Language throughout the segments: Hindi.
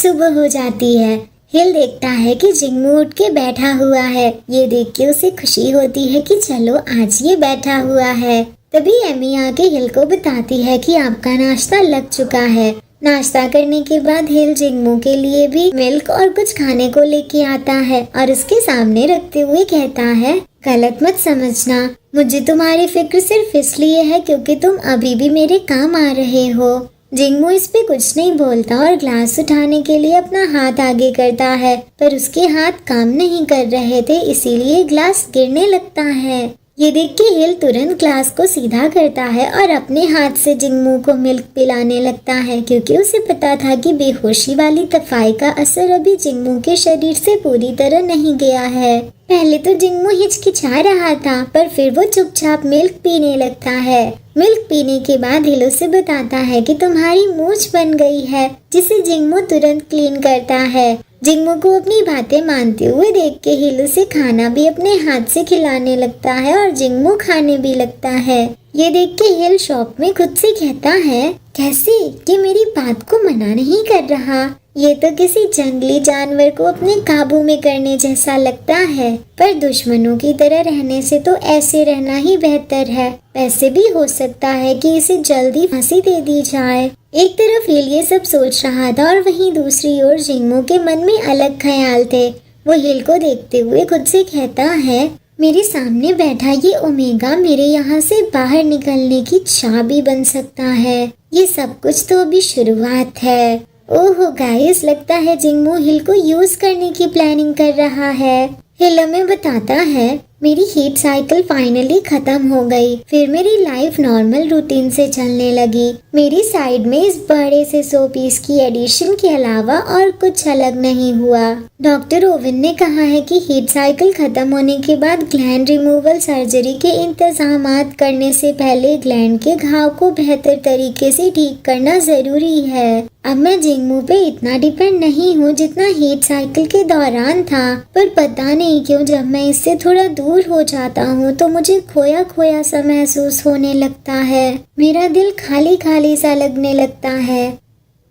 सुबह हो जाती है। हिल देखता है कि जिंगमू उठ के बैठा हुआ है। ये देख के उसे खुशी होती है कि चलो आज ये बैठा हुआ है। तभी एमी आके हिल को बताती है कि आपका नाश्ता लग चुका है। नाश्ता करने के बाद हिल जिंगमू के लिए भी मिल्क और कुछ खाने को लेके आता है और उसके सामने रखते हुए कहता है, गलत मत समझना, मुझे तुम्हारी फिक्र सिर्फ इसलिए है क्योंकि तुम अभी भी मेरे काम आ रहे हो। जिंगमू इस पे कुछ नहीं बोलता और ग्लास उठाने के लिए अपना हाथ आगे करता है, पर उसके हाथ काम नहीं कर रहे थे, इसीलिए ग्लास गिरने लगता है। ये देख के हिल तुरंत ग्लास को सीधा करता है और अपने हाथ से जिंगमू को मिल्क पिलाने लगता है, क्योंकि उसे पता था कि बेहोशी वाली दवाई का असर अभी जिंगमू के शरीर से पूरी तरह नहीं गया है। पहले तो जिंगमू हिचकिचा रहा था, पर फिर वो चुपचाप मिल्क पीने लगता है। मिल्क पीने के बाद हिल उसे बताता है कि तुम्हारी मूंछ बन गई है, जिसे जिंगमू तुरंत क्लीन करता है। जिंगमू को अपनी बातें मानते हुए देख के हिल उसे खाना भी अपने हाथ से खिलाने लगता है और जिंगमू खाने भी लगता है। ये देख के हिल शॉप में खुद से कहता है, कैसे ये मेरी बात को मना नहीं कर रहा, ये तो किसी जंगली जानवर को अपने काबू में करने जैसा लगता है, पर दुश्मनों की तरह रहने से तो ऐसे रहना ही बेहतर है। ऐसे भी हो सकता है कि इसे जल्दी फांसी दे दी जाए। एक तरफ हिल ये सब सोच रहा था और वहीं दूसरी ओर जिंगमू के मन में अलग ख्याल थे। वो हिल को देखते हुए खुद से कहता है, मेरे सामने बैठा ये ओमेगा मेरे यहाँ से बाहर निकलने की चाबी बन सकता है। ये सब कुछ तो अभी शुरुआत है। ओहो गाइस, लगता है जिंगमू हिल को यूज करने की प्लानिंग कर रहा है। हिल हमें बताता है, मेरी हीट साइकिल फाइनली खत्म हो गई, फिर मेरी लाइफ नॉर्मल रूटीन से चलने लगी। मेरी साइड में इस बड़े से 100 पीस की एडिशन के अलावा और कुछ अलग नहीं हुआ। डॉक्टर ओवन ने कहा है कि हीट साइकिल खत्म होने के बाद ग्लैंड रिमूवल सर्जरी के इंतजामात करने से पहले ग्लैंड के घाव को बेहतर तरीके से ठीक करना जरूरी है। अब मैं जिंगमू पे इतना डिपेंड नहीं हूँ जितना हीट साइकिल के दौरान था, पर पता नहीं क्यों जब मैं इससे थोड़ा दूर हो जाता हूँ तो मुझे खोया खोया सा महसूस होने लगता है। मेरा दिल खाली खाली सा लगने लगता है।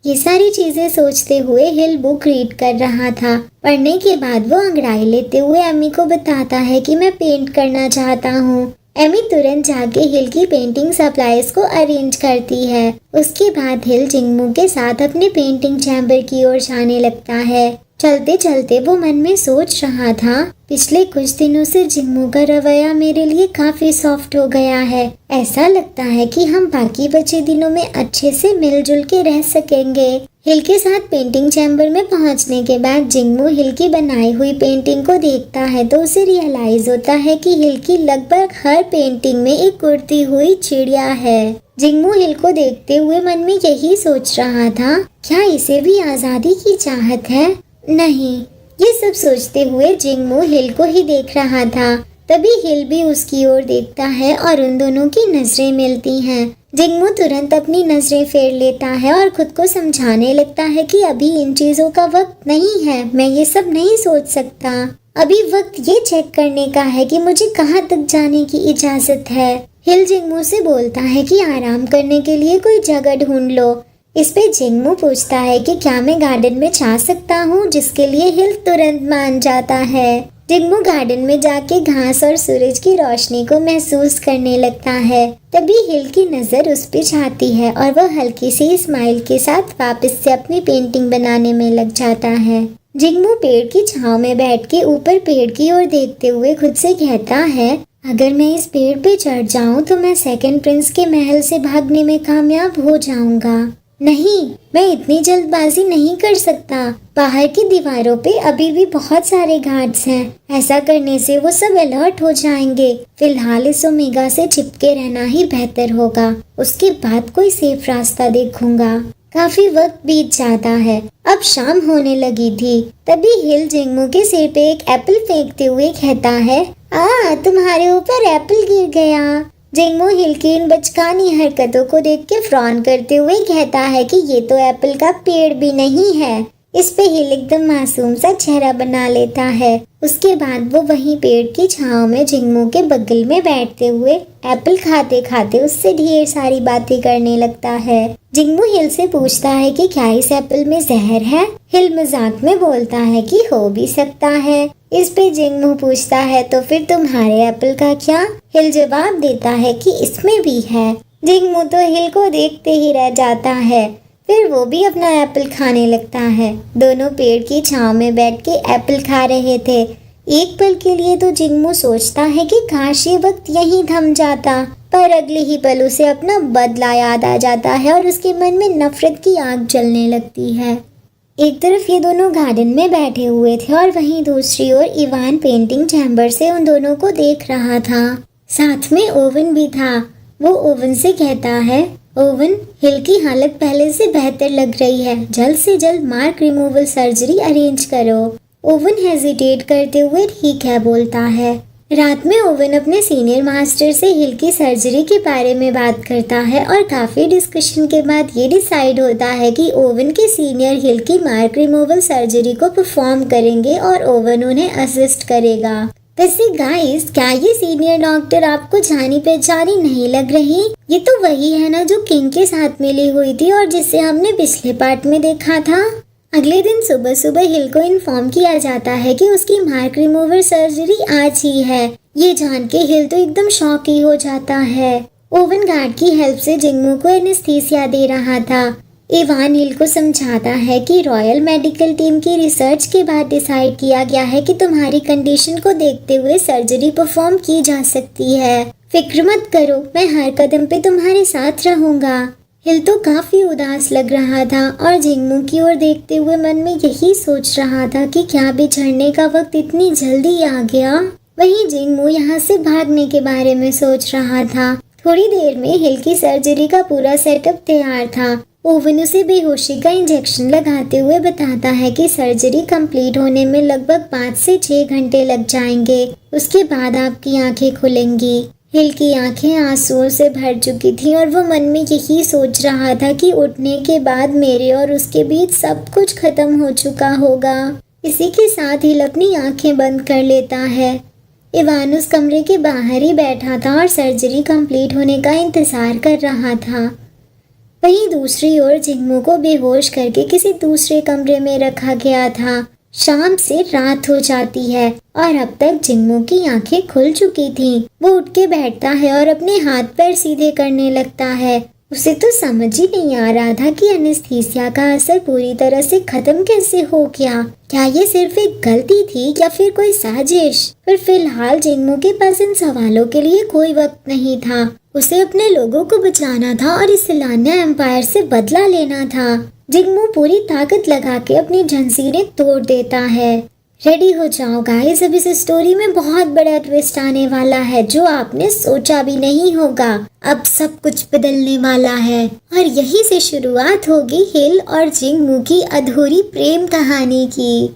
ये सारी चीजें सोचते हुए हिल बुक रीड कर रहा था। पढ़ने के बाद वो अंगड़ाई लेते हुए एमी को बताता है कि मैं पेंट करना चाहता हूँ। एमी तुरंत जाके हिल की पेंटिंग सप्लाईज को अरेंज करती है। उसके बाद हिल जिंगमू के साथ अपने पेंटिंग चैम्बर की ओर जाने लगता है। चलते चलते वो मन में सोच रहा था, पिछले कुछ दिनों से जिंगमू का रवैया मेरे लिए काफी सॉफ्ट हो गया है। ऐसा लगता है कि हम बाकी बचे दिनों में अच्छे से मिलजुल के रह सकेंगे। हिल के साथ पेंटिंग चैम्बर में पहुंचने के बाद जिंगमू हिल की बनाई हुई पेंटिंग को देखता है तो उसे रियलाइज होता है कि हिल की लगभग हर पेंटिंग में एक उड़ती हुई चिड़िया है। जिंगमू हिल को देखते हुए मन में यही सोच रहा था, क्या इसे भी आजादी की चाहत है? नहीं, ये सब सोचते हुए जिंगमू हिल को ही देख रहा था। तभी हिल भी उसकी ओर देखता है और उन दोनों की नजरें मिलती हैं। जिंगमू तुरंत अपनी नजरें फेर लेता है और खुद को समझाने लगता है कि अभी इन चीजों का वक्त नहीं है, मैं ये सब नहीं सोच सकता। अभी वक्त ये चेक करने का है कि मुझे कहाँ तक जाने की इजाजत है। हिल जिंगमू से बोलता है कि आराम करने के लिए कोई जगह ढूंढ लो। इस पे जिंगमू पूछता है कि क्या मैं गार्डन में जा सकता हूँ, जिसके लिए हिल तुरंत मान जाता है। जिंगमू गार्डन में जाके घास और सूरज की रोशनी को महसूस करने लगता है। तभी हिल की नजर उस पे जाती है और वह हल्की सी स्माइल के साथ वापस से अपनी पेंटिंग बनाने में लग जाता है। जिंगमू पेड़ की छांव में बैठ के ऊपर पेड़ की ओर देखते हुए खुद से कहता है, अगर मैं इस पेड़ पे चढ़ जाऊं तो मैं सेकंड प्रिंस के महल से भागने में कामयाब हो जाऊंगा। नहीं, मैं इतनी जल्दबाजी नहीं कर सकता। बाहर की दीवारों पे अभी भी बहुत सारे गार्ड्स हैं। ऐसा करने से वो सब अलर्ट हो जाएंगे। फिलहाल इस ओमेगा से चिपके रहना ही बेहतर होगा। उसके बाद कोई सेफ रास्ता देखूंगा। काफी वक्त बीत जाता है। अब शाम होने लगी थी। तभी हिल जिंगमू के सिर पे एक एप्पल फेंकते हुए कहता है, तुम्हारे ऊपर एप्पल गिर गया। जिंगमू हिल की इन बचकानी हरकतों को देख के फ्रॉन करते हुए कहता है कि ये तो एप्पल का पेड़ भी नहीं है, इस पे हिल एकदम मासूम सा चेहरा बना लेता है। उसके बाद वो वहीं पेड़ की छांव में जिंगमू के बगल में बैठते हुए एप्पल खाते खाते उससे ढेर सारी बातें करने लगता है। जिंगमू हिल से पूछता है कि क्या इस एप्पल में जहर है। हिल मजाक में बोलता है कि हो भी सकता है। इस पे जिंगमू पूछता है तो फिर तुम्हारे एप्पल का क्या। हिल जवाब देता है कि इसमें भी है। जिंगमू तो हिल को देखते ही रह जाता है। फिर वो भी अपना एप्पल खाने लगता है। दोनों पेड़ की छांव में बैठ के एप्पल खा रहे थे। एक पल के लिए तो जिंगमू सोचता है कि काश ये वक्त यहीं थम जाता, पर अगले ही पल उसे अपना बदला याद आ जाता है और उसके मन में नफरत की आग जलने लगती है। एक तरफ ये दोनों गार्डन में बैठे हुए थे और वहीं दूसरी ओर इवान पेंटिंग चैम्बर से उन दोनों को देख रहा था। साथ में ओवन भी था। वो ओवन से कहता है, ओवन, हिल की हालत पहले से बेहतर लग रही है, जल्द से जल्द मार्क रिमूवल सर्जरी अरेंज करो। ओवन हेजिटेट करते हुए ठीक है बोलता है। रात में ओवन अपने सीनियर मास्टर से हिल की सर्जरी के बारे में बात करता है और काफी डिस्कशन के बाद ये डिसाइड होता है कि ओवन के सीनियर हिल की मार्क रिमूवल सर्जरी को परफॉर्म करेंगे और ओवन उन्हें असिस्ट करेगा। वैसे गाइस, क्या ये सीनियर डॉक्टर आपको जानी पहचानी नहीं लग रही? ये तो वही है ना जो किंग के साथ मिली हुई थी और जिसे हमने पिछले पार्ट में देखा था। अगले दिन सुबह सुबह हिल को इन्फॉर्म किया जाता है कि उसकी मार्क रिमूवर सर्जरी आज ही है। ये जान के हिल तो एकदम शॉक ही हो जाता है। ओवन गार्ड की हेल्प से जिंगमू को एनेस्थीसिया दे रहा था। इवान हिल को समझाता है कि रॉयल मेडिकल टीम की रिसर्च के बाद डिसाइड किया गया है कि तुम्हारी कंडीशन को देखते हुए सर्जरी परफॉर्म की जा सकती है। फिक्र मत करो, मैं हर कदम पे तुम्हारे साथ रहूंगा। हिल तो काफी उदास लग रहा था और जिंगमू की ओर देखते हुए मन में यही सोच रहा था कि क्या बिछड़ने का वक्त इतनी जल्दी आ गया। वहीं जिंगमू यहाँ से भागने के बारे में सोच रहा था। थोड़ी देर में हिल की सर्जरी का पूरा सेटअप तैयार था। ओवन उसे बेहोशी का इंजेक्शन लगाते हुए बताता है कि सर्जरी कंप्लीट होने में लगभग 5 से 6 घंटे लग जाएंगे। उसके बाद आपकी आंखें खुलेंगी। हिल की आंखें आंसुओं से भर चुकी थी और वो मन में यही सोच रहा था कि उठने के बाद मेरे और उसके बीच सब कुछ खत्म हो चुका होगा। इसी के साथ हिल अपनी आंखें बंद कर लेता है। इवान उस कमरे के बाहर ही बैठा था और सर्जरी कंप्लीट होने का इंतजार कर रहा था। वहीं दूसरी ओर जिंगमू को बेहोश करके किसी दूसरे कमरे में रखा गया था। शाम से रात हो जाती है और अब तक जिंगमू की आंखें खुल चुकी थीं। वो उठ के बैठता है और अपने हाथ पैर सीधे करने लगता है। उसे तो समझ ही नहीं आ रहा था कि एनेस्थीसिया का असर पूरी तरह से खत्म कैसे हो गया। क्या ये सिर्फ एक गलती थी या फिर कोई साजिश? पर फिलहाल जिंगमू के पास इन सवालों के लिए कोई वक्त नहीं था। उसे अपने लोगों को बचाना था और इस लान्या एम्पायर से बदला लेना था। जिंगमू पूरी ताकत लगा के अपनी जंजीरें तोड़ देता है। रेडी हो जाओ गाइस, अब इस स्टोरी में बहुत बड़ा ट्विस्ट आने वाला है जो आपने सोचा भी नहीं होगा। अब सब कुछ बदलने वाला है और यहीं से शुरुआत होगी हिल और जिंगमू की अधूरी प्रेम कहानी की।